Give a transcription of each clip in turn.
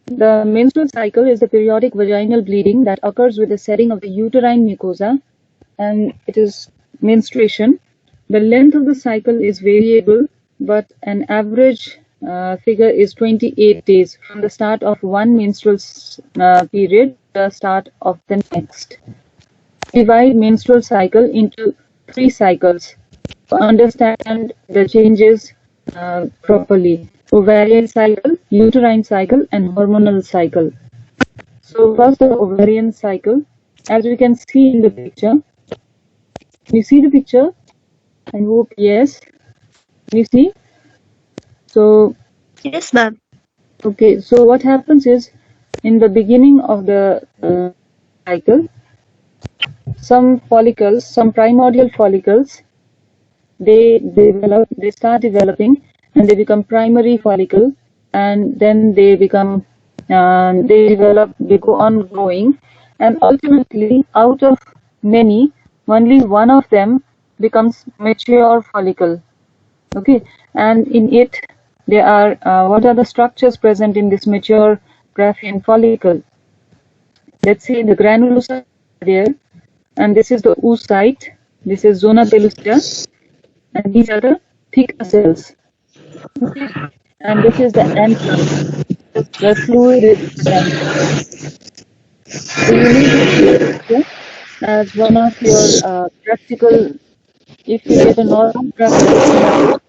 The menstrual cycle is the periodic vaginal bleeding that occurs with the setting of the uterine mucosa, and it is menstruation. The length of the cycle is variable, but an average figure is 28 days from the start of one menstrual period to the start of the next. Divide menstrual cycle into 3 cycles to understand the changes properly. Ovarian cycle, uterine cycle, and hormonal cycle. So first the ovarian cycle, as we can see in the picture. You see the picture? I hope yes. You see? So Yes, ma'am. okay, so what happens is in the beginning of the cycle, some follicles, some primordial follicles, they start developing, and they become primary follicle, and then they become they go on growing, and ultimately out of many, only one of them becomes mature follicle. Okay, and in it there are what are the structures present in this mature Graafian follicle? Let's see, the granulosa there, and this is the oocyte, this is zona pellucida, and these are the theca cells. Okay. And this is the antrum, where fluid is present. So you need this picture as one of your practical. If you get a normal practical,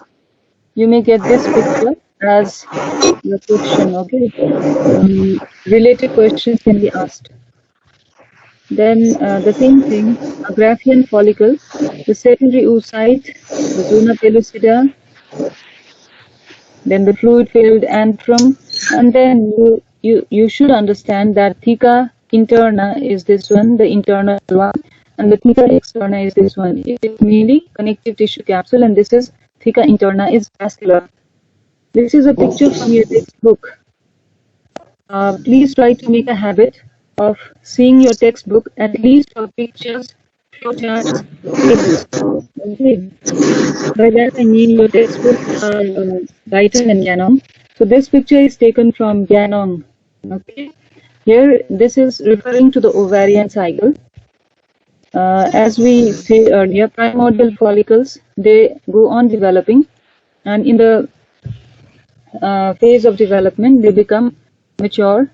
you may get this picture as your question. Okay, related questions can be asked. Then the same thing, a Graafian follicle, the secondary oocyte, the zona pellucida, then the fluid-filled antrum, and then you should understand that theca interna is this one, the internal one, and the theca externa is this one. It is mainly connective tissue capsule, and this is theca interna is vascular. This is a picture from your textbook. Please try to make a habit of seeing your textbook at least for pictures, flowcharts, tables. Okay. By that I mean your textbook are Guyton and Ganong. So this picture is taken from Ganong. Okay. Here, this is referring to the ovarian cycle. As we say earlier, primordial follicles, they go on developing, and in the phase of development, they become mature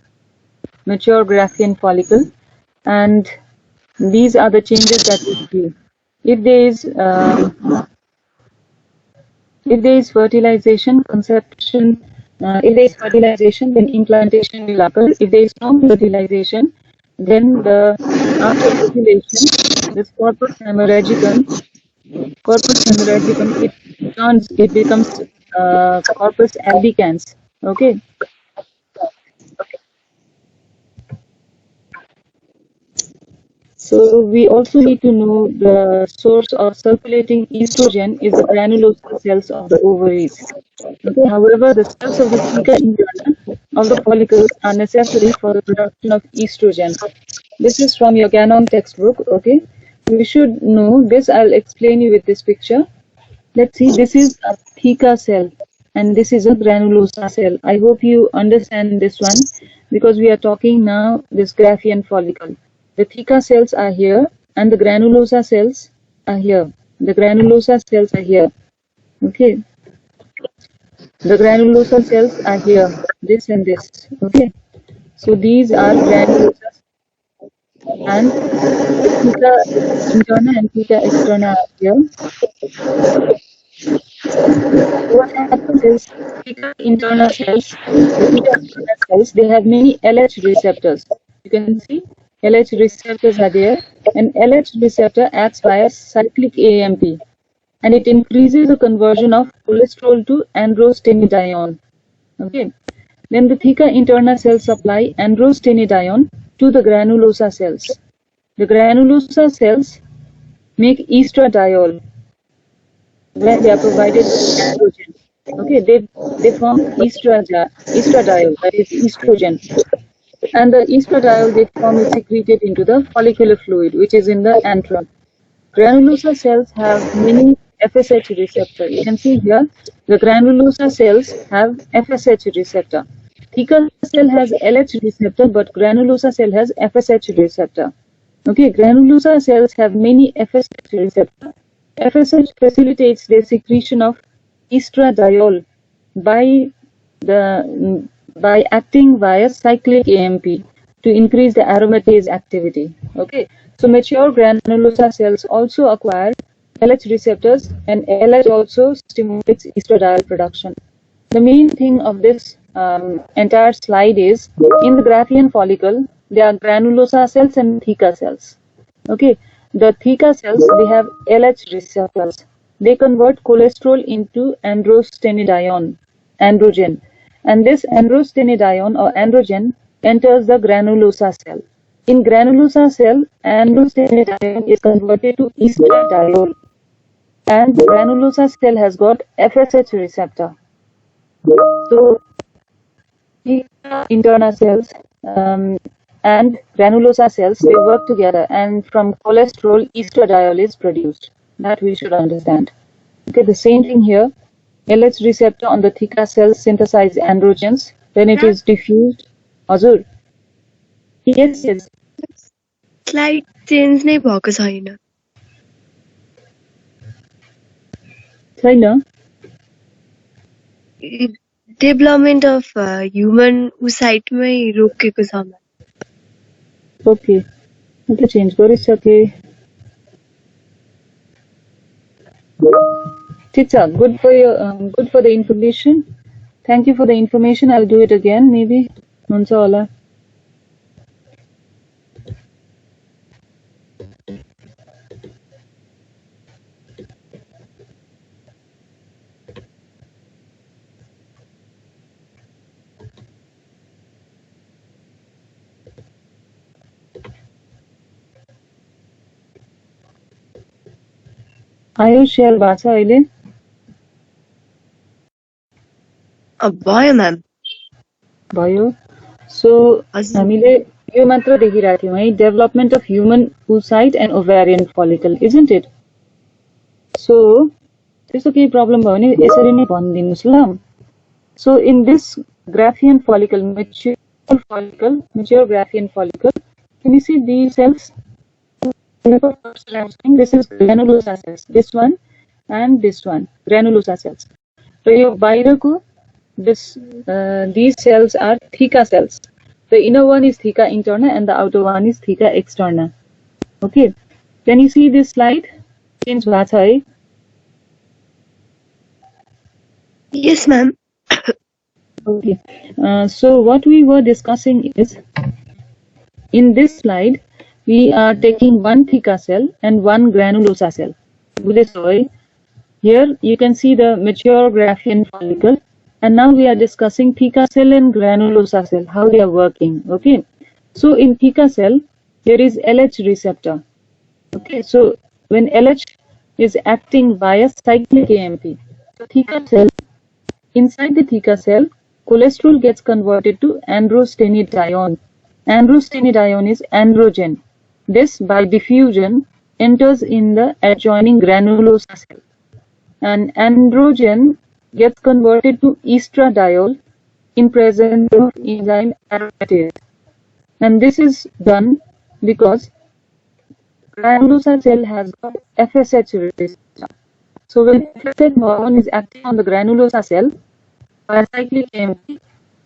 Graafian follicle, and these are the changes that we see. If there is fertilization, conception, if there is fertilization, then implantation will occur. If there is no fertilization, then after ovulation, this corpus hemorrhagicum, it becomes corpus albicans. Okay. So we also need to know the source of circulating estrogen is the granulosa cells of the ovaries. Okay. However, the cells of the theca interna of the follicles are necessary for the production of estrogen. This is from your Ganong textbook. Okay. We should know this. I'll explain you with this picture. Let's see. This is a theca cell, and this is a granulosa cell. I hope you understand this one, because we are talking now this Graafian follicle. The theca cells are here, and the granulosa cells are here. The granulosa cells are here. Okay. The granulosa cells are here. This and this. Okay. So these are granulosa, and theca interna and theca externa are here. What happens is theca interna cells, they have many LH receptors. You can see LH receptors are there, and LH receptor acts via cyclic AMP, and it increases the conversion of cholesterol to androstenedione. Okay. Then the theca interna cells supply androstenedione to the granulosa cells. The granulosa cells make estradiol when they are provided with androgen. Okay, they form estradiol, that is estrogen. And the estradiol they form is secreted into the follicular fluid, which is in the antrum. Granulosa cells have many FSH receptor. You can see here the granulosa cells have FSH receptor. Theca cell has LH receptor, but granulosa cell has FSH receptor. Okay, granulosa cells have many FSH receptors. FSH facilitates the secretion of estradiol by acting via cyclic AMP to increase the aromatase activity. Okay, so mature granulosa cells also acquire LH receptors, and LH also stimulates estradiol production. The main thing of this entire slide is, in the Graafian follicle, there are granulosa cells and theca cells. Okay, the theca cells, they have LH receptors. They convert cholesterol into androstenedione, androgen, and this androstenedione or androgen enters the granulosa cell. In granulosa cell, androstenedione is converted to estradiol, and the granulosa cell has got FSH receptor. So, interna cells and granulosa cells, they work together, and from cholesterol, estradiol is produced. That we should understand. Okay, the same thing here. LH receptor on the theca cells synthesize androgens. Then it is diffused. Hazur. Yes, yes. Slide change नै भएको छैन. छैन. Development of human साइटमै रोकेको छ. Okay. मैले change गरिसके. ठिक छ. Good for the information. Thank you for the information. I'll do it again. Maybe हुन्छ होला. आयो शेयर भएको छ अहिले? भयो म्याम. भयो. सो हामीले यो मात्र देखिरहेको थियौँ है, development of human oocyte and ovarian follicle, isn't it? So त्यस्तो केही प्रब्लम भयो भने यसरी नै भनिदिनुहोस् ल. So in this Graafian follicle, mature Graafian follicle, can you see these cells? This is granulosa cells, this one and this one, granulosa cells. So your बाहिरको, these cells are theca cells. The inner one is theca interna and the outer one is theca externa. Okay, can you see this slide? Change भएको छ है? Yes, ma'am. Okay, so what we were discussing is, in this slide, we are taking one theca cell and one granulosa cell. Here you can see the mature Graafian follicle, and now we are discussing theca cell and granulosa cell, how they are working. Okay, so in theca cell, there is LH receptor. Okay, so when LH is acting via cyclic AMP, so theca cell, inside the theca cell, cholesterol gets converted to androstenedione. Androstenedione is androgen. This, by diffusion, enters in the adjoining granulosa cell. And androgen gets converted to estradiol in presence of enzyme aromatase. And this is done because granulosa cell has got FSH receptor. So when FSH hormone is acting on the granulosa cell, by cyclic AMP,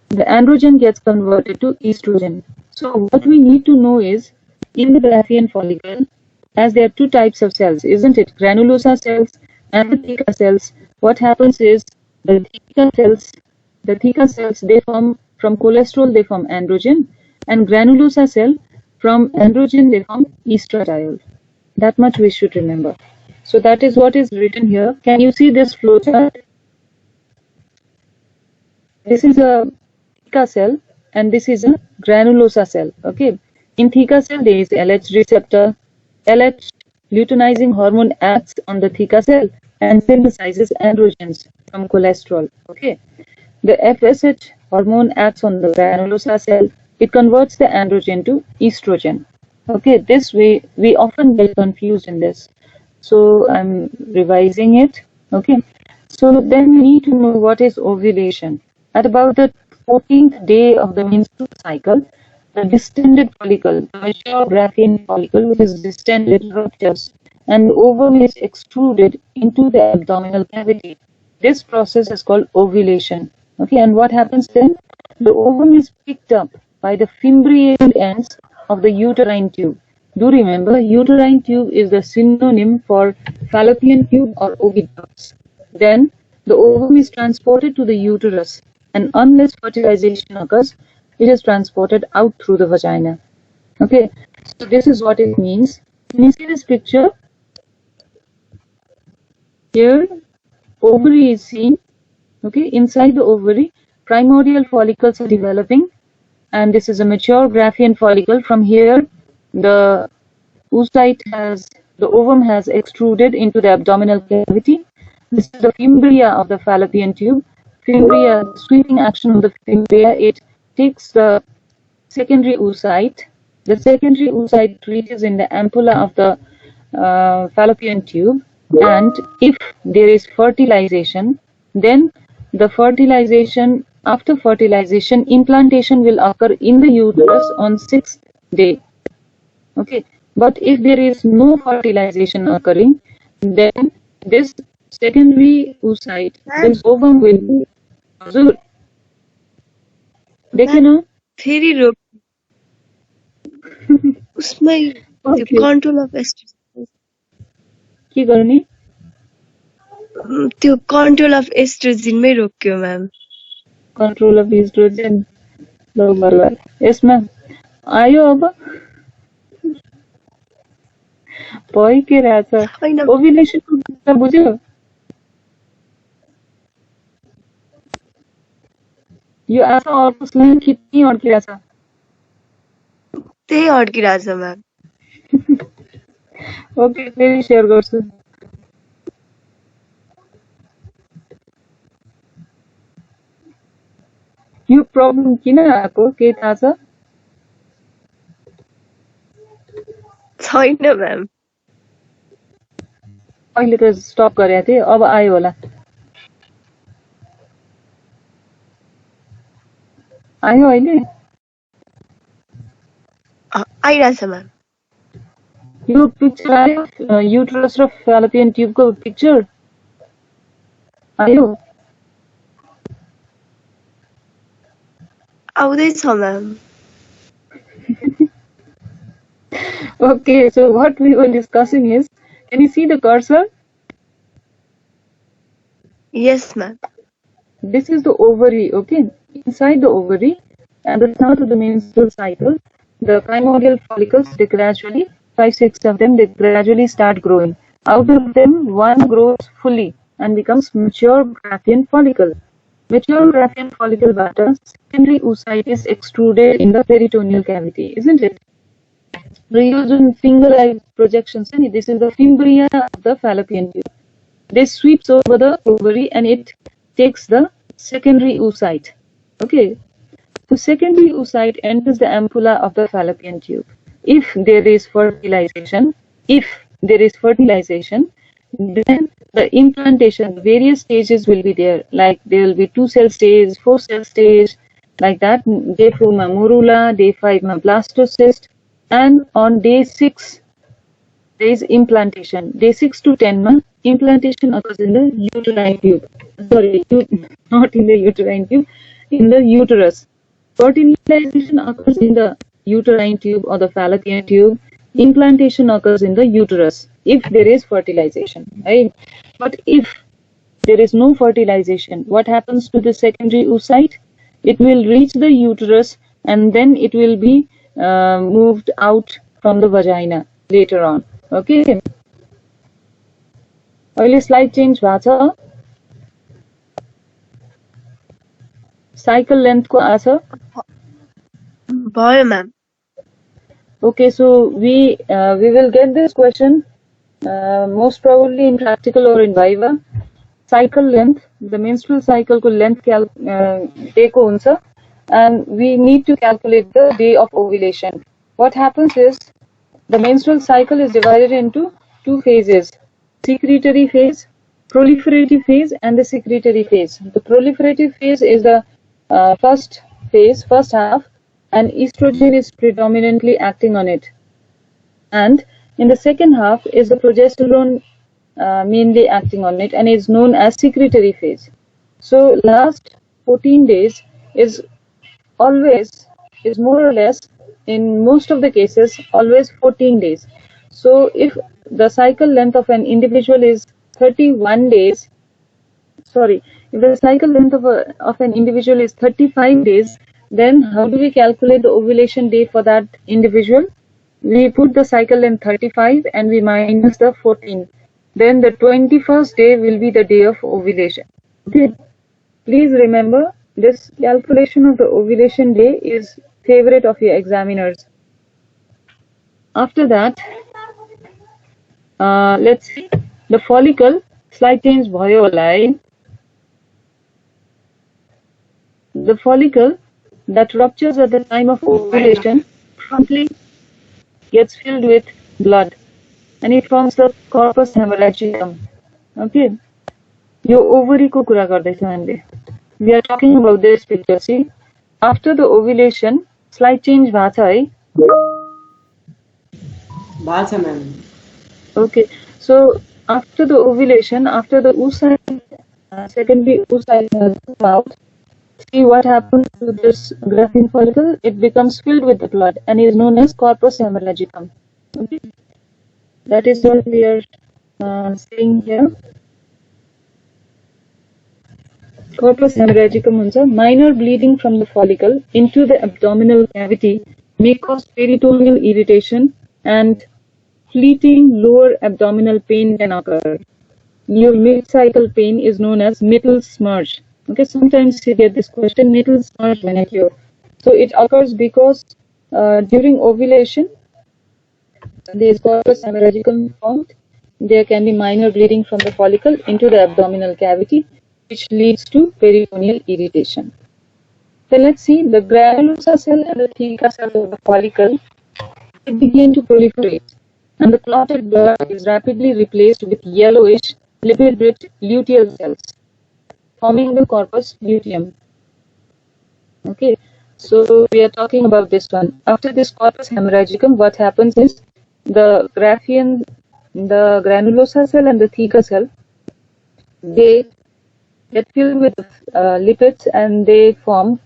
the androgen gets converted to estrogen. So what we need to know is, in the Graafian follicle, as there are two types of cells, isn't it? Granulosa cells and the theca cells. What happens is, the theca cells, they form, from cholesterol they form androgen, and granulosa cell, from androgen they form estradiol. That much we should remember. So that is what is written here. Can you see this flow chart? This is a theca cell and this is a granulosa cell. Okay. In theca cell, there is LH receptor. LH luteinizing hormone acts on the theca cell and synthesizes androgens from cholesterol. Okay. The FSH hormone acts on the granulosa cell. It converts the androgen to estrogen. Okay. This way, we often get confused in this. So I'm revising it. Okay. So then we need to know what is ovulation. At about the 14th day of the menstrual cycle, the distended follicle, the mature Graafian follicle, which is distended, ruptures, and the ovum is extruded into the abdominal cavity. This process is called ovulation. Okay, and what happens then? The ovum is picked up by the fimbriated ends of the uterine tube. Do remember, uterine tube is the synonym for fallopian tube or oviducts. Then the ovum is transported to the uterus, and unless fertilization occurs, it is transported out through the vagina. Okay, so this is what it means. Can you see this picture? Here, ovary is seen. Okay, inside the ovary, primordial follicles are developing, and this is a mature Graafian follicle. From here, the ovum has extruded into the abdominal cavity. This is the fimbria of the fallopian tube. Fimbria, sweeping action of the fimbria, it takes the secondary oocyte. The secondary oocyte reaches in the ampulla of the fallopian tube, and if there is fertilization, then after fertilization, implantation will occur in the uterus on 6th day. Okay, but if there is no fertilization occurring, then this secondary oocyte, this ovum will be हजुर देखे न फेरि रोक उसमै त्यो control of oestrogen के गर्ने त्यो control of एस्ट्रोजनमै रोक्यो मैम कन्ट्रोल अफ एस्ट्रोजन ल बराबर यसमा आयो अब भइ के रहेछ ओभुलेसन बुझ्यो यो आशा अर्को स्लाइड कितनी अड्किरहेछ त्यही अड्किरहेछ म्याम ओके फेरि सेयर गर्छु यो प्रब्लम किन आएको के थाहा छ छैन म्याम अहिले त स्टप गरेको थिएँ अब आयो होला आयो अहिले आइरहेछ म्याम यो पिक्चर आयो युटरस र फ्यालोपियन ट्युबको पिक्चर आयो आउँदैछ ma'am Okay, so what we were discussing is, can you see the cursor? Yes, ma'am. This is the ovary, okay? Inside the ovary, at the start of the menstrual cycle, the primordial follicles, they gradually, 5-6 of them, they gradually start growing. Out of them, one grows fully and becomes mature Graafian follicle. Mature Graafian follicle butter, secondary oocyte is extruded in the peritoneal cavity, isn't it? The using finger-eye projections, and this is the fimbria of the fallopian tube. This sweeps over the ovary and it takes the secondary oocyte. Okay, the secondary oocyte enters the ampulla of the fallopian tube. If there is fertilization, then the implantation, various stages will be there. Like there will be 2-cell stage, 4-cell stage, like that. Day 4 ma morula, day 5 ma blastocyst. And on day 6, there is implantation. Day 6 to 10 months, implantation occurs in the uterine tube. Sorry, not in the uterine tube, in the uterus. Fertilization occurs in the uterine tube or the fallopian tube. Implantation occurs in the uterus if there is fertilization, right? But if there is no fertilization, what happens to the secondary oocyte? It will reach the uterus and then it will be moved out from the vagina later on. Okay. Early slide change vacha. Cycle length ko asa. Boy, ma'am. Okay, so we will get this question most probably in practical or in viva. Cycle length, the menstrual cycle ko length teko huncha. And we need to calculate the day of ovulation. What happens is, the menstrual cycle is divided into 2 phases, secretory phase, proliferative phase, and the secretory phase. The proliferative phase is the first phase, first half, and estrogen is predominantly acting on it. And in the second half is the progesterone mainly acting on it and is known as secretory phase. So last 14 days is always, is more or less, in most of the cases, always 14 days. So if the cycle length of an individual is 31 days, sorry, if the cycle length of an individual is 35 days, then how do we calculate the ovulation day for that individual? We put the cycle length 35 and we minus the 14. Then the 21st day will be the day of ovulation. Okay. Please remember, this calculation of the ovulation day is favorite of your examiners. After that, let's see, the follicle, slight change bhayo होला है. The follicle that ruptures at the time of ovulation promptly gets filled with blood and it forms the corpus haemorrhagicum. Okay. Yo ovary को कुरा गर्दैछ हामीले. We are talking about this picture. See, after the ovulation, slight change भएको छ है. भएको छ ma'am. Okay. So after the ovulation, after the oocyte, secondary oocyte has come out, see what happens to this graphene follicle? It becomes filled with the blood and is known as corpus haemorrhagicum. Okay. That is what we are saying here. Corpus haemorrhagicum हुन्छ. Minor bleeding from the follicle into the abdominal cavity may cause peritoneal irritation and fleeting lower abdominal pain can occur. Your mid-cycle pain is known as mitral smudge. Okay, sometimes you get this question, mitral smudge when it occurs. So it occurs because during ovulation, there is corpus haemorrhagicum formed. There can be minor bleeding from the follicle into the abdominal cavity, which leads to peritoneal irritation. So let's see, the granulosa cell and the theca cell of the follicle begin to proliferate, and the clotted blood is rapidly replaced with yellowish lipid-rich luteal cells, forming the corpus luteum. Okay, so we are talking about this one. After this corpus haemorrhagicum, what happens is the granulosa cell and the theca cell, they get filled with lipids and they form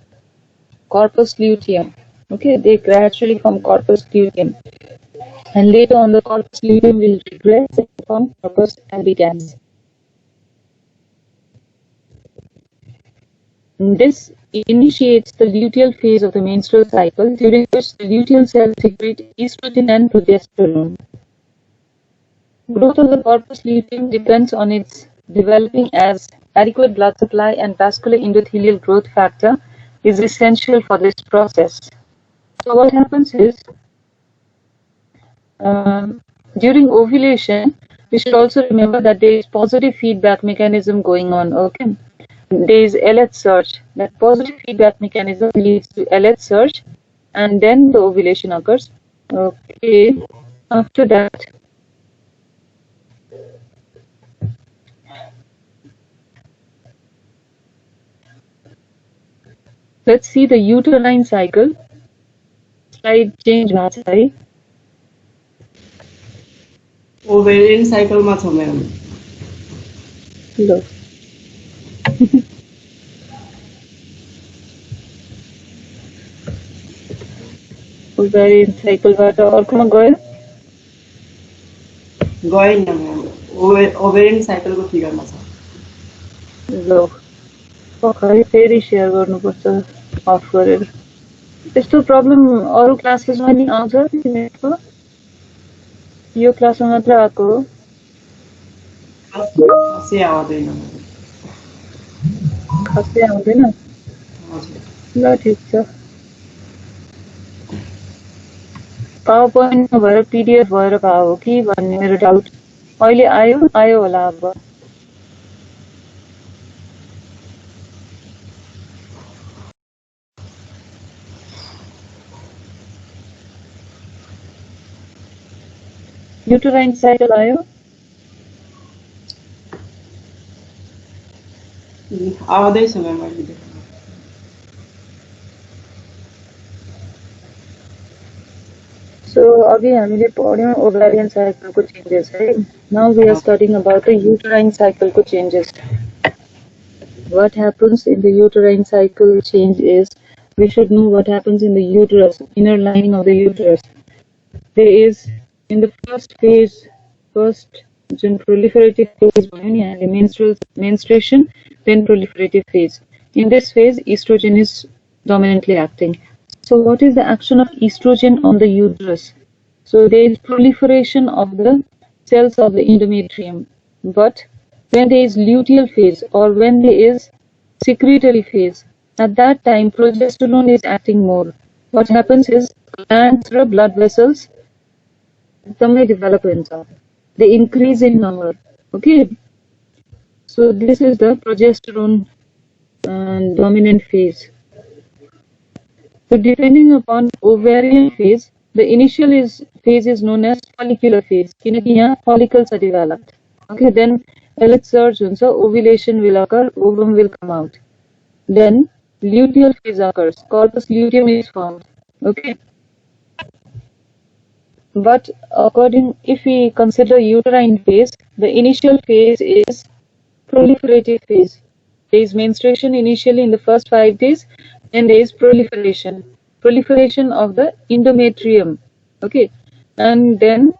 corpus luteum. Okay, they gradually form corpus luteum. And later on, the corpus luteum will regress and form corpus albicans. This initiates the luteal phase of the menstrual cycle, during which the luteal cells secrete estrogen and progesterone. Growth of the corpus luteum depends on its developing, as adequate blood supply and vascular endothelial growth factor is essential for this process. So what happens is, during ovulation, we should also remember that there is positive feedback mechanism going on. Okay, there is LH surge. That positive feedback mechanism leads to LH surge, and then the ovulation occurs. Okay, after that, let's see the uterine cycle. Slide change भएको छ है. Ovarian cycle मा छ ma'am. ल ovarian cycle बाट अर्कोमा गयो. गएन ma'am. Ovarian cycle को फिगरमा छ. ल खै फेरि सेयर गर्नुपर्छ अफ गरेर. यस्तो प्रब्लम अरू क्लासेसमा नि आउँछ तिमीहरूको? यो क्लासमा मात्र आएको हो? खासै आउँदैन ma'am. खासै आउँदैन? हजुर. ल ठिक छ. पावर पोइन्ट भएर पिडिएफ भएर पायो हो कि भन्ने मेरो डाउट. अहिले आयो होला अब. uterine cycle आयो? आउँदैछ ma'am अहिले. So अघि हामीले पढ्यौं ovarian cycle को changes है. Now we are studying about the uterine cycle को changes. What happens in the uterine cycle change is we should know what happens in the uterus, inner lining of the uterus. There is in the first phase, proliferative phase, menstruation, then proliferative phase. In this phase, estrogen is dominantly acting. So what is the action of estrogen on the uterus? So there is proliferation of the cells of the endometrium. But when there is luteal phase or when there is secretory phase, at that time progesterone is acting more. What happens is glands or blood vessels develop inside. They increase in number. Okay. So this is the progesterone dominant phase. So depending upon ovarian phase, the initial phase is known as follicular phase. Follicles are developed. Okay, then LH surge, ovulation will occur, ovum will come out. Then luteal phase occurs, corpus luteum is formed. Okay. But if we consider uterine phase, the initial phase is proliferative phase. There is menstruation initially in the first 5 days, and there is proliferation of the endometrium. Okay, and then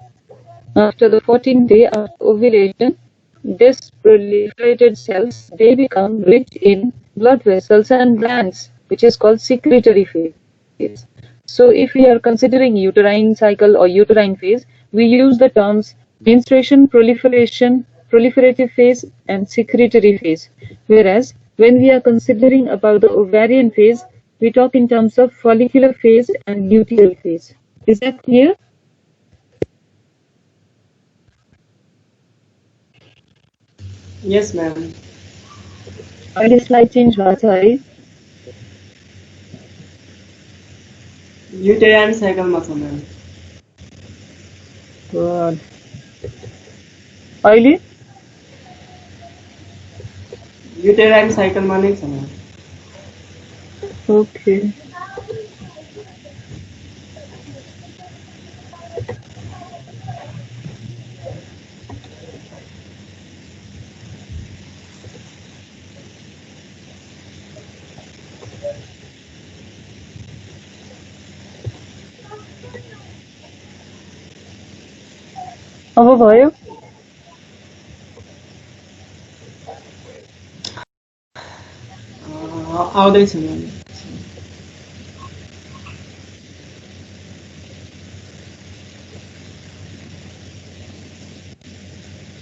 after the 14th day of ovulation, this proliferated cells, they become rich in blood vessels and glands, which is called secretory phase. So if we are considering uterine cycle or uterine phase, we use the terms menstruation, proliferative phase and secretory phase. Whereas when we are considering about the ovarian phase, we talk in terms of follicular phase and luteal phase. Is that clear? Yes, ma'am. Any slide change है? Uterine cycle मा छ ma'am. Good. अहिले Uterine cycle मा नै छ ma'am. Okay. अब भयो? आउँदैछ ma'am.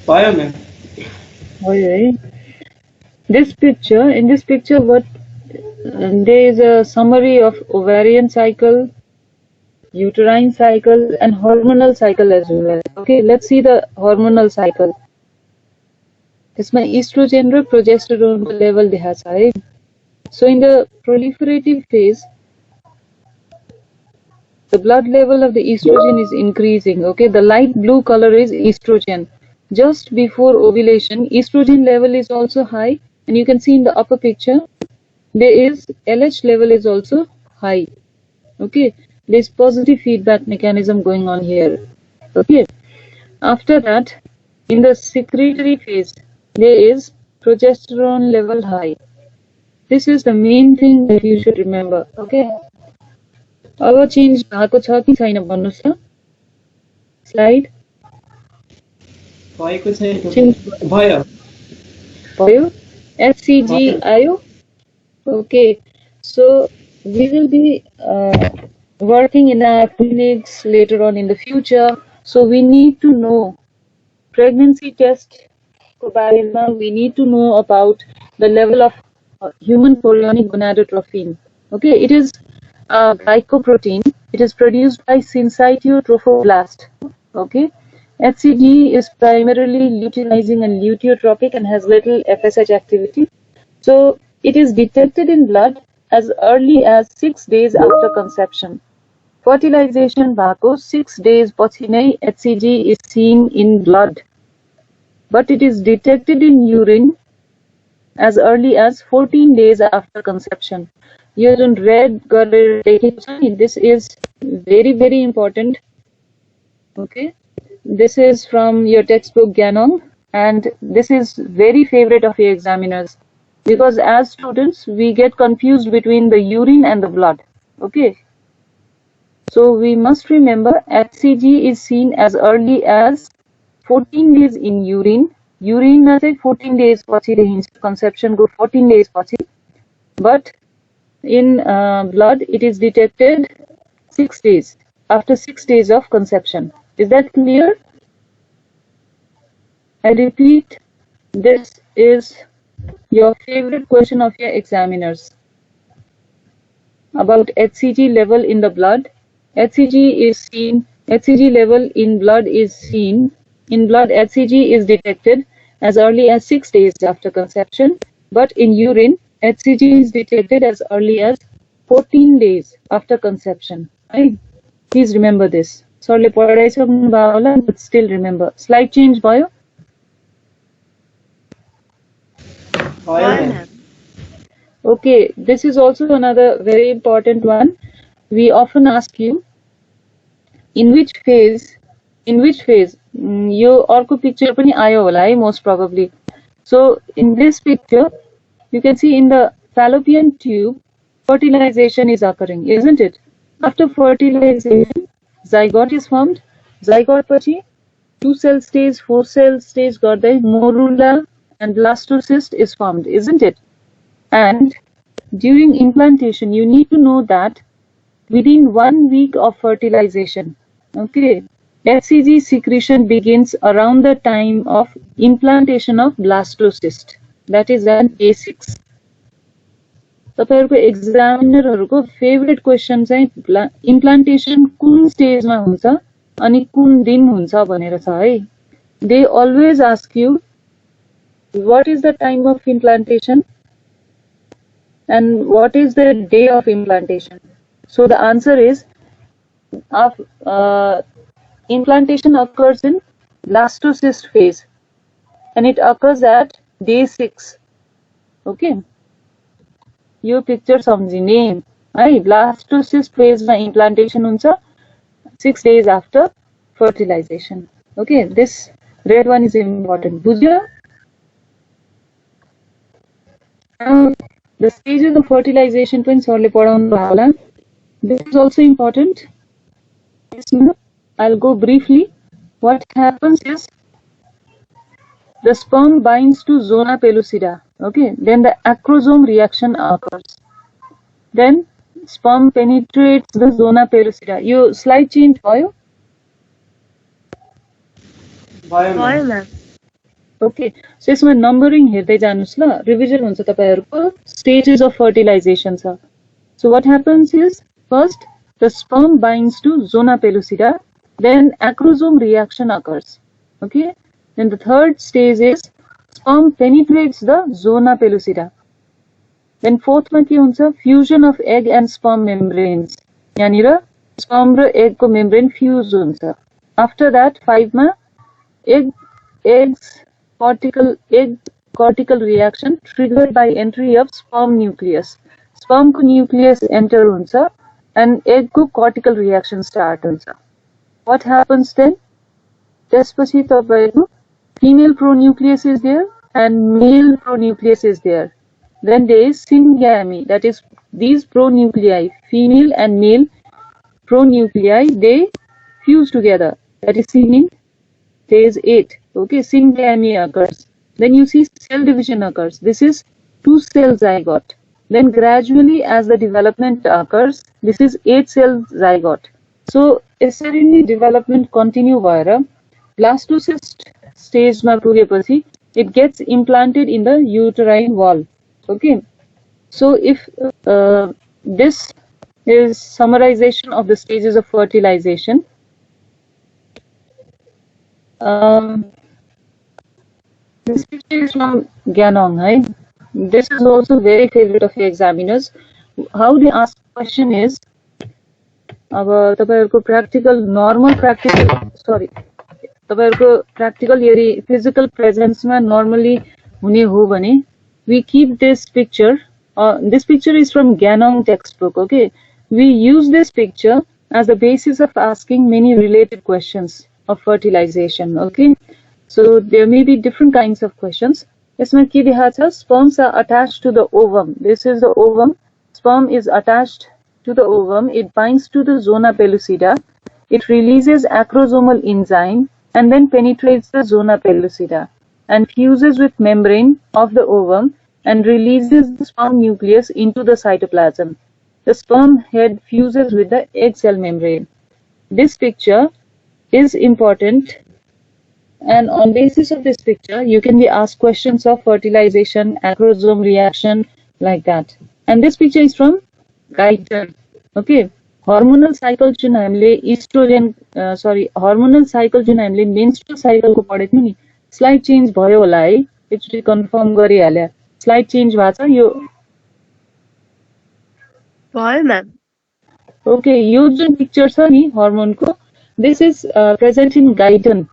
भयो ma'am. भयो है. In this picture, what there is a summary of ovarian cycle, uterine cycle and hormonal cycle as well. Okay, let's see the hormonal cycle. इसमें estrogen र progesterone को level देखाएको छ है. So in the proliferative phase, the blood level of the estrogen is increasing. Okay, the light blue color is estrogen. Just before ovulation, estrogen level is also high, and you can see in the upper picture, there is LH level is also high. Okay, there is positive feedback mechanism going on here. Okay, after that, in the secretory phase, there is progesterone level high. This is the main thing that you should remember. Okay. अब change भएको छ कि छैन भन्नुस् त. Slide भएको छैन. भयो. HCG आयो. Okay. So we will be working in our clinics later on in the future. So we need to know pregnancy test को बारेमा. We need to know about the level of human chorionic gonadotrophin. Okay, it is a glycoprotein. It is produced by syncytiotrophoblasts. Okay, HCG is primarily luteinizing and luteotropic and has little FSH activity. So it is detected in blood as early as 6 days after conception. Fertilization भएको 6 days पछि नै HCG is seen in blood, but it is detected in urine as early as 14 days after conception. You don't read, this is very, very important. Okay, this is from your textbook Ganong, and this is very favorite of your examiners, because as students we get confused between the urine and the blood. Okay, so we must remember HCG is seen as early as 14 days in urine. Urine na चाहिँ 14 days पछि रहन्छ, conception को 14 days पछि, but in blood it is detected 6 days, after 6 days of conception. Is that clear? I repeat, this is your favorite question of your examiners about HCG level in the blood. HCG level in blood is seen. In blood, HCG is detected as early as 6 days after conception, but in urine, HCG is detected as early as 14 days after conception. Right? Please remember this. Sorry, but still remember. Slide change bio. Okay, this is also another very important one. We often ask you, in which phase यो अर्को picture पनि आयो होला है, most probably. So in this picture you can see in the fallopian tube fertilization is occurring, isn't it? After fertilization zygote is formed. Zygote पछि 2 cell stage, 4 cell stage गर्दै morula and blastocyst is formed, isn't it? And during implantation you need to know that within 1 week of fertilization, okay, FCG secretion begins around the time of implantation of blastocyst. That is an A6. तपाईहरुको एक्जामिनरहरुको favourite question चाहिँ implantation कुन स्टेजमा हुन्छ अनि कुन दिन हुन्छ भनेर छ है. They always ask you what is the time of implantation and what is the day of implantation. So the answer is implantation occurs in blastocyst phase and it occurs at day 6. Okay, your picture सम्झिने है. Blastocyst phase मा implantation हुन्छ 6 days after fertilization. Okay, this red one is important. बुझ्यो? The stages of fertilization पनि सरले पढाउनु भयो होला. This is also important. I'll go briefly. What happens is the sperm binds to zona pellucida. Okay, then the acrosome reaction occurs. Then sperm penetrates the zona pellucida. You slide change भयो? भयो ma'am. Okay, so यसमा numbering हेर्दै जानुस् ल. Revision हुन्छ तपाईहरुको. Stages of fertilization छ. So what happens is first the sperm binds to zona pellucida, then acrosome reaction occurs. Okay, then the third stage is sperm penetrates the zona pellucida. Then fourth मा के हुन्छ? Fusion of egg and sperm membranes. यहाँनिर sperm र egg को membrane fuse हुन्छ. After that 5 मा egg cortical reaction triggered by entry of sperm nucleus. Sperm को nucleus enter हुन्छ and egg को cortical reaction start हुन्छ. What happens then? त्यसपछि तपाईको female pronucleus is there and male pronucleus is there. Then there is syngamy, that is these pronuclei, female and male pronuclei, they fuse together. That is seen in phase 8. Okay, syngamy occurs. Then you see cell division occurs. This is 2 cell zygote. Then gradually as the development occurs, this is 8 cell zygote. So यसरी development continue भएर blastocyst stage मा पुगेपछि it gets implanted in the uterine wall. Okay, so if this is summarization of the stages of fertilization. This picture is from Ganong, right? This is also very favorite of your examiners. How they ask question is, अब तपाईहरुको practical normal practical तपाईहरुको practical यदि physical presence मा normally हुने हो भने we keep this picture. This picture is from Ganong textbook. Okay, we use this picture as the basis of asking many related questions of fertilization. Okay, so there may be different kinds of questions. Sperms are attached to the ovum. This is the ovum. Sperm is attached to the ovum. It binds to the zona pellucida. It releases acrosomal enzyme and then penetrates the zona pellucida and fuses with membrane of the ovum and releases the sperm nucleus into the cytoplasm. The sperm head fuses with the egg cell membrane. This picture is important, and on basis of this picture you can be asked questions of fertilization, acrosome reaction, like that. And this picture is from Guyton. Okay, hormonal cycle जुन हामीले estrogen hormonal cycle जुन हामीले menstrual cycle को पढेको थियौं नि, slide change भयो होला है, एकचोटी कन्फर्म गरिहाले. स्लाइड चेन्ज भएको छ यो? भयो म्याम. ओके, यो जुन पिक्चर छ नि हर्मोनको, this is present in Guyton,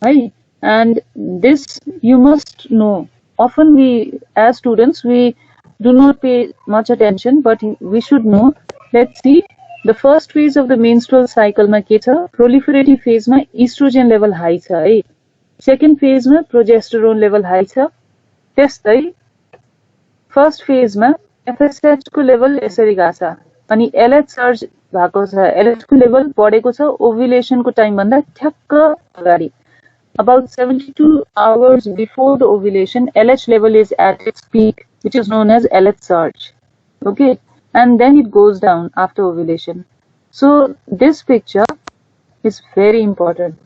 right? And this you must know. Often we, as students, we do not pay much attention, but we should know. Let's see. The first phase of the menstrual cycle ma ke cha? Proliferative phase ma estrogen level high cha hai. Second phase ma progesterone level high cha. त्यस्तै first phase ma FSH को level यसरी गएको छ अनि LH surge भएको छ. LH को level बढेको छ ovulation को time भन्दा ठ्याक्क अगाडि. About 72 hours before the ovulation, LH level is at its peak, which is known as LH surge. Okay, and then it goes down after ovulation. So this picture is very important.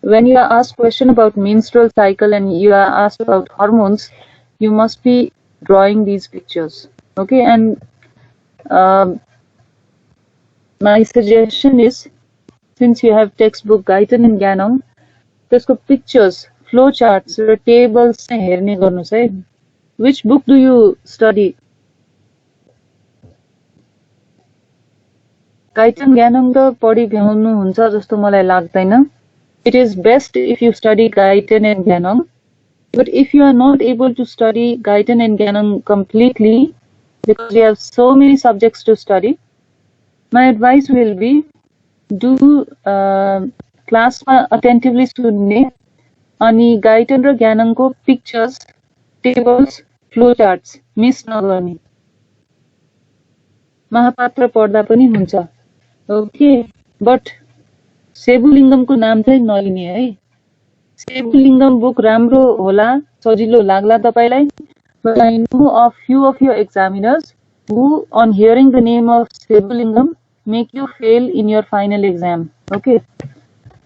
When you are asked question about menstrual cycle and you are asked about hormones, you must be drawing these pictures. Okay, and my suggestion is, since you have textbook Guyton and Ganong, त्यसको pictures, flow charts र tables चाहिँ हेर्ने गर्नुस् है. Which book do you study? Guyton Ganong त पढि भ्याउनु हुन्छ जस्तो मलाई लाग्दैन. It is best if you study Guyton and Ganong. But if you are not able to study Guyton and Ganong completely, because you have so many subjects to study, my advice will be do class ma attentively सुन्ने अनि Guyton र Ganong को pictures, tables, flow charts miss नगर्ने. महापात्र पढ्दा पनि हुन्छ. Okay, but सेबुलिङ्गम को नाम चाहिँ नलिने है. सेबुलिङ्गम बुक राम्रो होला, सजिलो लाग्ला तपाईलाई. But I know of few of your examiners who, on hearing the name of Sebulingam, make you fail in your final exam. Okay,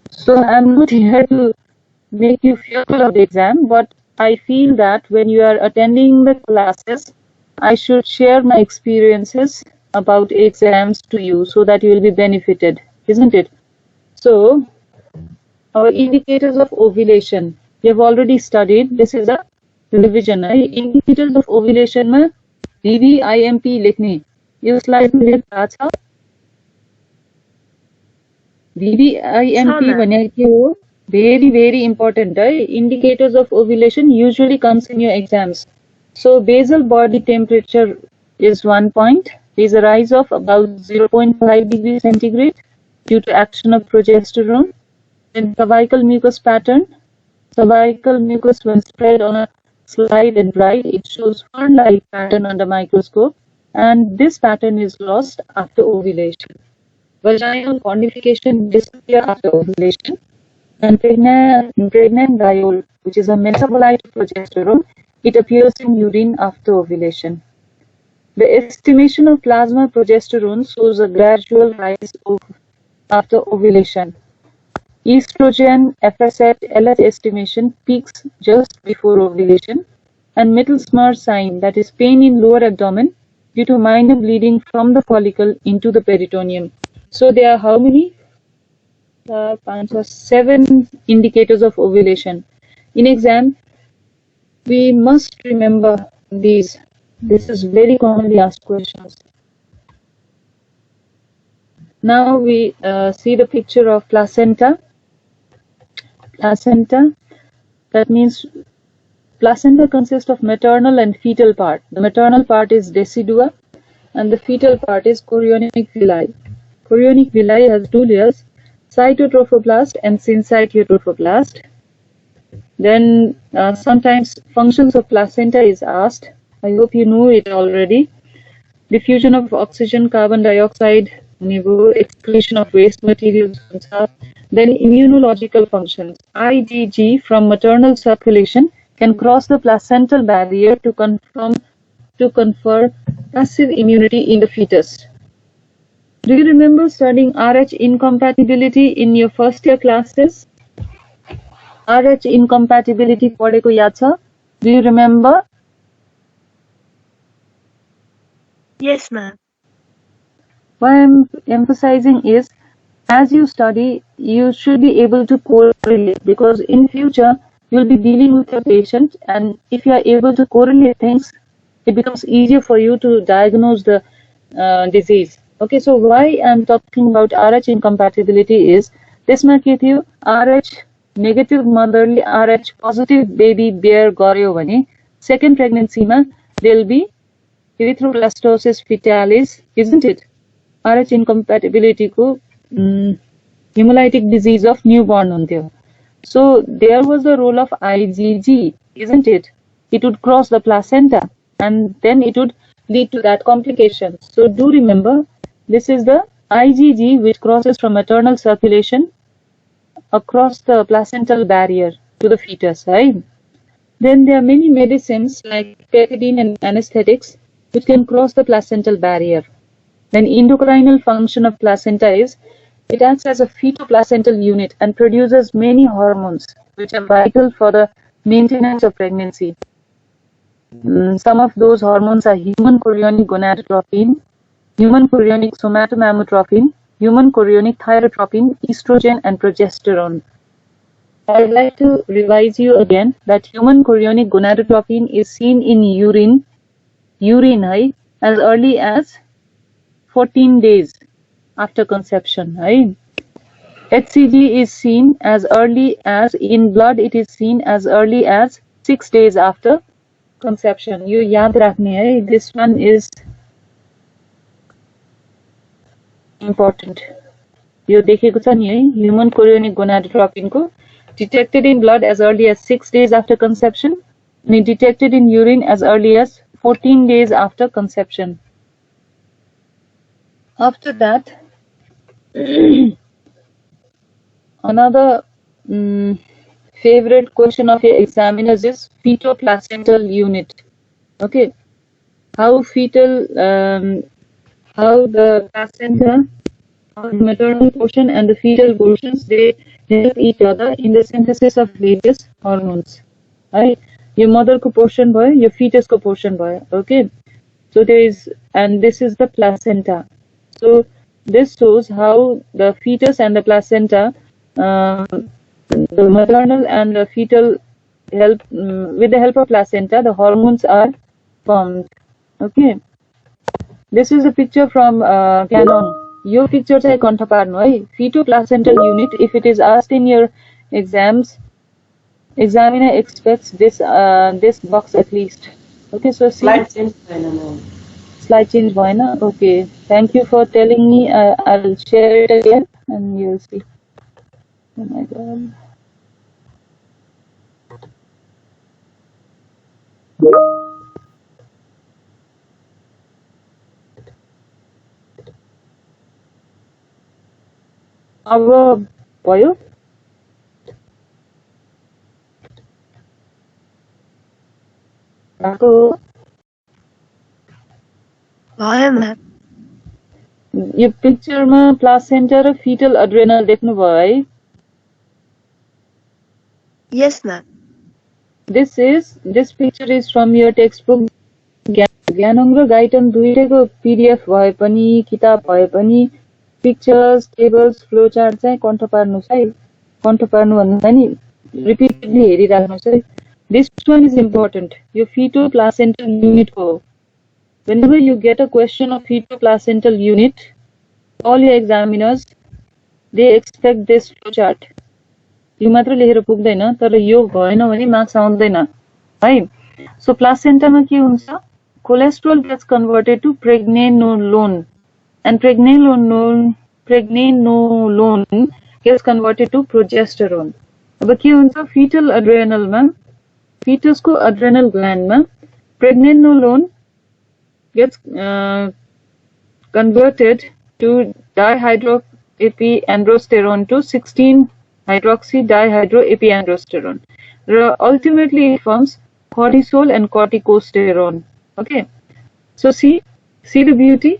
so I'm not here to make you fearful of the exam, but I feel that when you are attending the classes, I should share my experiences about exams to you so that you will be benefited, isn't it? So, our indicators of ovulation, you have already studied. This is a revision. Indicators of ovulation ma VVIMP लेख्ने. यो slide में लेखा छ. VVIMP भने के हो? Very important. Indicators of ovulation usually comes in your exams. So basal body temperature is 1 point. There is a rise of about 0.5 degrees centigrade due to action of progesterone. Then cervical mucus pattern. Cervical mucus, when spread on a slide and dried, it shows fern-like pattern under microscope, and this pattern is lost after ovulation. Vaginal cornification disappears after ovulation, and pregnant diol, which is a metabolite of progesterone, it appears in urine after ovulation. The estimation of plasma progesterone shows a gradual rise after ovulation. Estrogen, FSH, LH estimation peaks just before ovulation, and Mittelsmar sign, that is pain in lower abdomen due to minor bleeding from the follicle into the peritoneum. So there are how many? 7 indicators of ovulation. In exam, we must remember these. This is very commonly asked questions. Now we see the picture of placenta. Placenta, that means placenta consists of maternal and fetal part. The maternal part is decidua and the fetal part is chorionic villi. chorionic villi has two layers, cytotrophoblast and syncytotrophoblast. Then sometimes functions of placenta is asked. I hope you know it already. Diffusion of oxygen, carbon dioxide, excretion of waste materials. Then immunological functions. IgG from maternal circulation can cross the placental barrier to confer passive immunity in the fetus. Do you remember studying Rh incompatibility in your first year classes? Rh incompatibility पढेको याद छ? Do you remember? Yes, ma'am. What I'm emphasizing is, as you study, you should be able to correlate, because in future you'll be dealing with your patient, and if you are able to correlate things, it becomes easier for you to diagnose the disease. Okay, so why I'm talking about Rh incompatibility is, त्यसमा के थियो, Rh negative motherly Rh positive baby bear गर्यो भने second pregnancy मा there'll be erythroblastoma fetalis, isn't it? Rh incompatibility को hemolytic disease of newborn हुन्थ्यो. So there was the role of IgG, isn't it? It would cross the placenta and then it would lead to that complication. So do remember, this is the IgG which crosses from maternal circulation across the placental barrier to the fetus, right? Then there are many medicines like pethidine and anesthetics which can cross the placental barrier. Then endocrinal function of placenta is, it acts as a fetoplacental unit and produces many hormones which are vital for the maintenance of pregnancy. Some of those hormones are human chorionic gonadotropin, human chorionic somatomamotropin, human chorionic thyrotropin, estrogen and progesterone. I'd like to revise you again that human chorionic gonadotropin is seen in urine as early as 14 days after conception, right? HCG is seen as early as, in blood it is seen as early as 6 days after conception. You yaad rakhne hai, this one is important. यो देखेको छ नि है, human chorionic gonadotropin को detected in blood as early as 6 days after conception and detected in urine as early as 14 days after conception. After that, another favorite question of your examiners is fetoplacental unit. Okay, how the placenta, the maternal portion and the fetal portions, they help each other in the synthesis of various hormones. Right? Your mother ko portion bhayo, your fetus ko portion bhayo. Okay, so there is, and this is the placenta. So this shows how the fetus and the placenta, the maternal and the fetal help, with the help of placenta, the hormones are formed. Okay, this is a picture from Canon. Your picture chai kanta parnu hai, fetoplacental unit. If it is asked in your exams, examiner expects this this box at least. Okay, so Slide change bhayena ma'am. Slide change bhayena. Okay, thank you for telling me. I'll share it again and you'll see. Oh my god. अब भयो? भएको भयो ma'am. यो पिक्चरमा placenta र foetal adrenal देख्नुभयो है? Yes, ma'am. This picture is from your textbook. ज्ञानङ र Guyton दुईटैको PDF भए पनि किताब भए पनि पिक्चर्स, टेबल्स, फ्लो चार्ट चाहिँ कन्ठ पार्नुस् है. कन्ठ पार्नु भन्दा नि रिपिटेडली हेरिराख्नुस् है. This one is important. Your fetoplacental unit को. Whenever you get a question of fetoplacental unit, all your examiners, they expect this flow chart. यो मात्र लेखेर पुग्दैन, तर यो भएन भने मार्क्स आउँदैन है. So placenta मा के हुन्छ? Cholesterol gets converted to pregnenolone, and pregnenolone pregnenolone gets converted to progesterone. अब के हुन्छ fetal adrenal मा fetus को adrenal gland मा pregnenolone gets converted to dihydroepiandrosterone to 16-hydroxydihydroepiandrosterone. Ultimately, it forms cortisol and corticosterone. Okay, so see the beauty.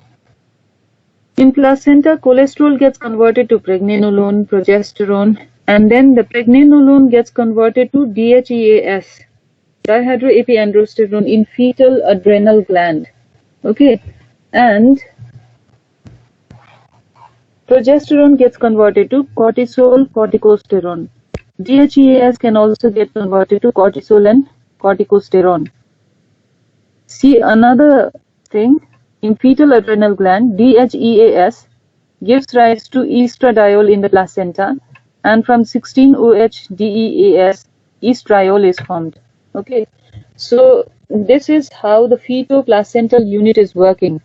In placenta, cholesterol gets converted to pregnenolone, progesterone, and then the pregnenolone gets converted to DHEAS, dihydroepiandrosterone, in fetal adrenal gland. Okay, and progesterone gets converted to cortisol, corticosterone. DHEAS can also get converted to cortisol and corticosterone. See another thing, in fetal adrenal gland, DHEAS gives rise to estradiol in the placenta, and from 16-OH-DEAS, estriol is formed. Okay, so this is how the fetoplacental unit is working.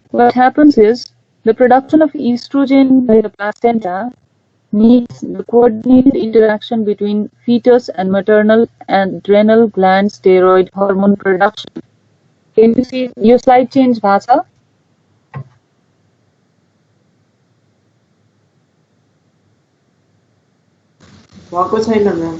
What happens is the production of estrogen by the placenta needs the coordinated interaction between fetus and maternal and adrenal gland steroid hormone production. Can you see your slide change, Bhasa? भएको छैन ma'am.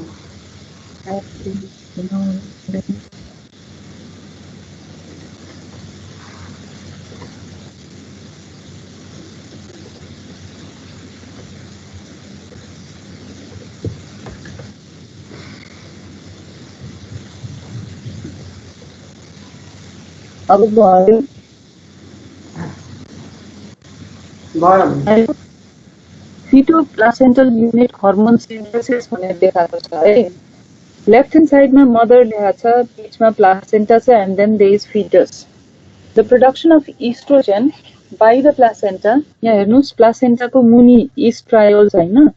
अब भयो भयो fetoplacental unit hormone synthesis भनेर देखाएको छ है। Left hand साइडमा मदर लेखेको छ, बीचमा प्लासेन्टा छ, and then there is fetus. The production of estrogen by the placenta, यहाँ हेर्नुस् प्लासेन्टाको मुनि estriol छ हैन।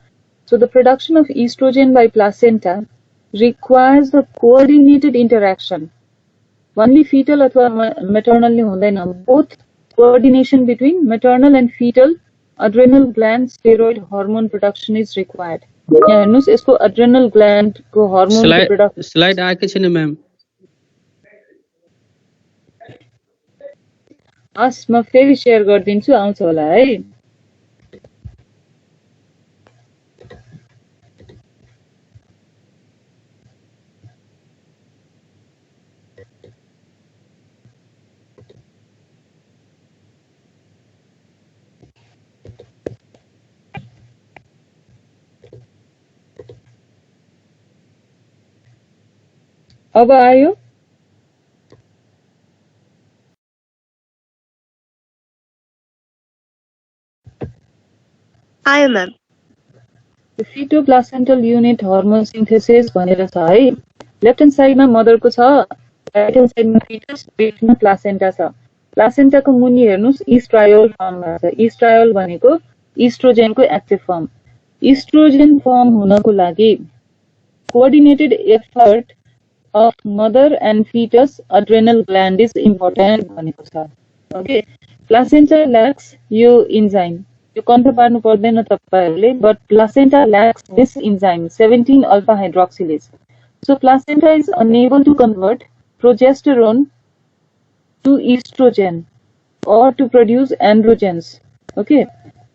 So the production of estrogen by placenta requires the coordinated interaction. Only fetal अथवा maternal ले हुँदैन, both coordination between maternal and fetal adrenal gland steroid hormone production is required. यहाँ हेर्नुस् यसको adrenal gland को hormone production स्लाइड आएकै छैन ma'am. हस् म फेरि शेयर गरिदिन्छु, आउँछ होला है। अब आयो? आयो ma'am. The fetoplacental unit hormone synthesis भनेर छ है। लेफ्ट ह्यान्ड साइडमा मदरको छ, राइट ह्यान्ड साइडमा fetus, बीचमा प्लासेन्टा छ। प्लासेन्टाको मुनि हेर्नुस् estriol फर्म भएको छ। estriol भनेको इस्ट्रोजेनको एक्टिभ फर्म। इस्ट्रोजेन फर्म हुनको लागि coordinated effort of mother and fetus adrenal gland is important भनेको छ। ओके, प्लासेन्टा lacks यो enzyme, यो कन्फर्म पार्नु पर्दैन तपाईहरुले, but placenta lacks this enzyme 17 alpha hydroxylase. So placenta is unable to convert progesterone to estrogen or to produce androgens. Okay,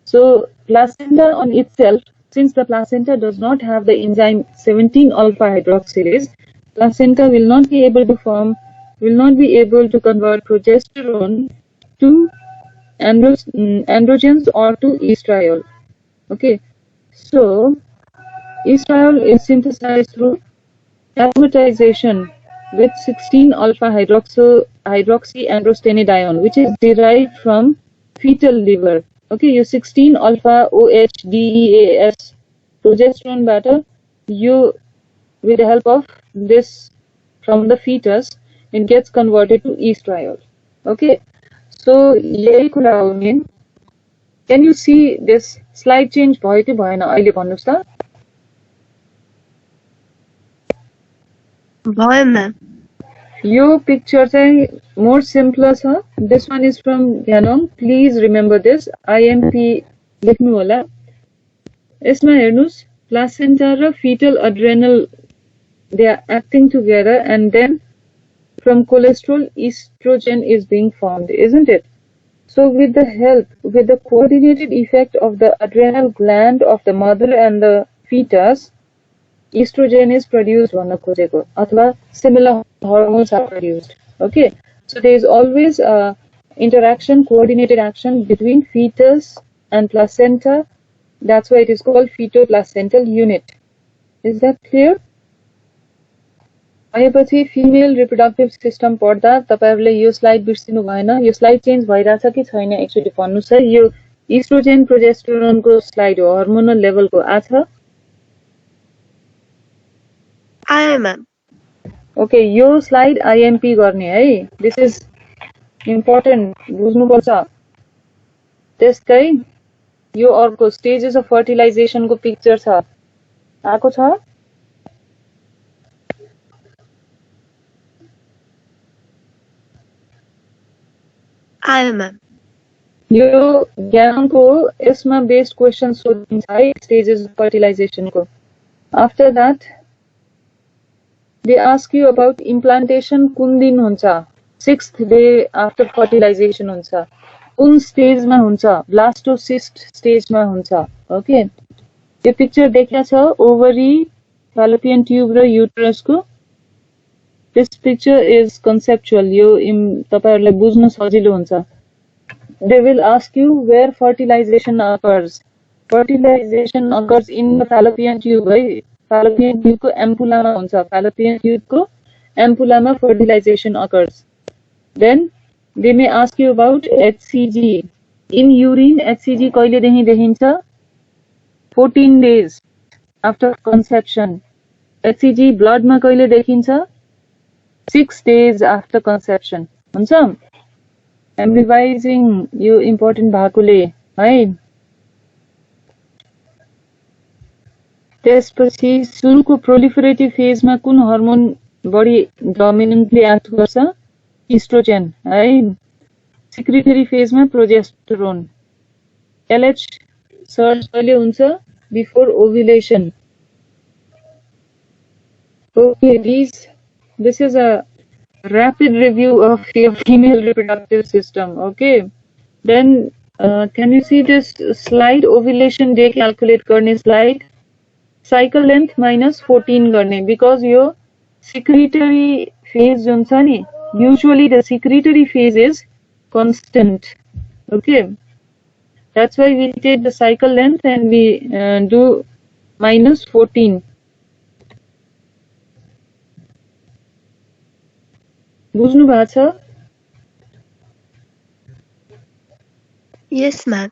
so placenta on itself, since the placenta does not have the enzyme 17 alpha hydroxylase, placenta will not be able to convert progesterone to androgens or to estriol. Okay, so estriol is synthesized through aromatization with 16 alpha hydroxyandrostenedione, which is derived from fetal liver. Okay, you 16 alpha OH-DEAS progesterone batter, you with the help of this from the fetus, it gets converted to estriol. Okay, so यही कुरा हो main. Can you see this slide change भयो कि भएन अहिले भन्नुस् त? भयो ma'am. यो पिक्चर चाहिँ मोर सिम्पल छ. This one is from Ganong. Please remember this. IMP लेख्नु होला. यसमा हेर्नुस्, प्लासेन्टा र fetal adrenal they are acting together, and then from cholesterol estrogen is being formed, isn't it? So with the coordinated effect of the adrenal gland of the mother and the fetus, estrogen is produced भन्नु खोजेको, अथवा similar hormones are produced. Okay, so there is always a interaction, coordinated action between fetus and placenta. That's why it is called feto-placental unit. Is that clear? भनेपछि female reproductive system पढ्दा तपाईहरुले यो slide बिर्सिनु भएन. यो slide change भइराछ कि छैन एकचोटी भन्नुस् है. यो oestrogen प्रोजेस्टेरोनको slide हो, हार्मोनल लेभलको. आछ? आयो म्याम. ओके, यो स्लाइड आइएमपी गर्ने है. दिस इज इम्पोर्टेन्ट, बुझ्नुपर्छ. त्यसकै यो अर्को स्टेजेस अफ फर्टिलाइजेसनको पिक्चर छ, आएको छ? आयो म्याम. यो ज्ञानको यसमा बेस्ड क्वेसन सोधिन्छ है, स्टेजेस अफ फर्टिलाइजेसनको. After that they ask you about implantation कुन दिन हुन्छ. 6th डे आफ्टर फर्टिलाइजेसन हुन्छ. कुन स्टेजमा हुन्छ? ब्लास्टोसिस्ट स्टेजमा हुन्छ. ओके, यो पिक्चर देखिया छ ओभरी, फ्यालोपियन ट्युब र युटरसको. This picture is conceptual. यो तपाईहरुलाई बुझ्न सजिलो हुन्छ. They will ask you where fertilization occurs. Fertilization occurs in the fallopian tube है. Fallopian tube को एम्पुलामा हुन्छ. Fallopian tube को एम्पुलामा fertilization occurs. Then they may ask you about HCG. In urine, HCG कहिलेदेखि देखिन्छ? 14 days after conception. HCG blood मा कहिले देखिन्छ? 6 days after conception. हुन्छ? I'm revising यो important भएकोले है. त्यसपछि सुरुको प्रोलिफरेटिभ फेजमा कुन हार्मोन बढी डोमिनेन्टली एक्ट गर्छ? इस्ट्रोजेन है. सिक्रिटरी फेजमा प्रोजेस्टेरोन. एलएच सर्च कहिले हुन्छ? Before ovulation. Okay, this is a rapid review of your female reproductive system. Okay, then can you see this slide? Ovulation day calculate गर्ने slide. Cycle length minus 14 गर्ने, because yo secretory phase जुन छ नि, usually the secretory phase is constant. Okay, that's why we take the cycle length and we do minus 14. बुझ्नु भएको छ? Yes, ma'am.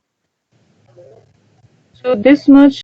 So this much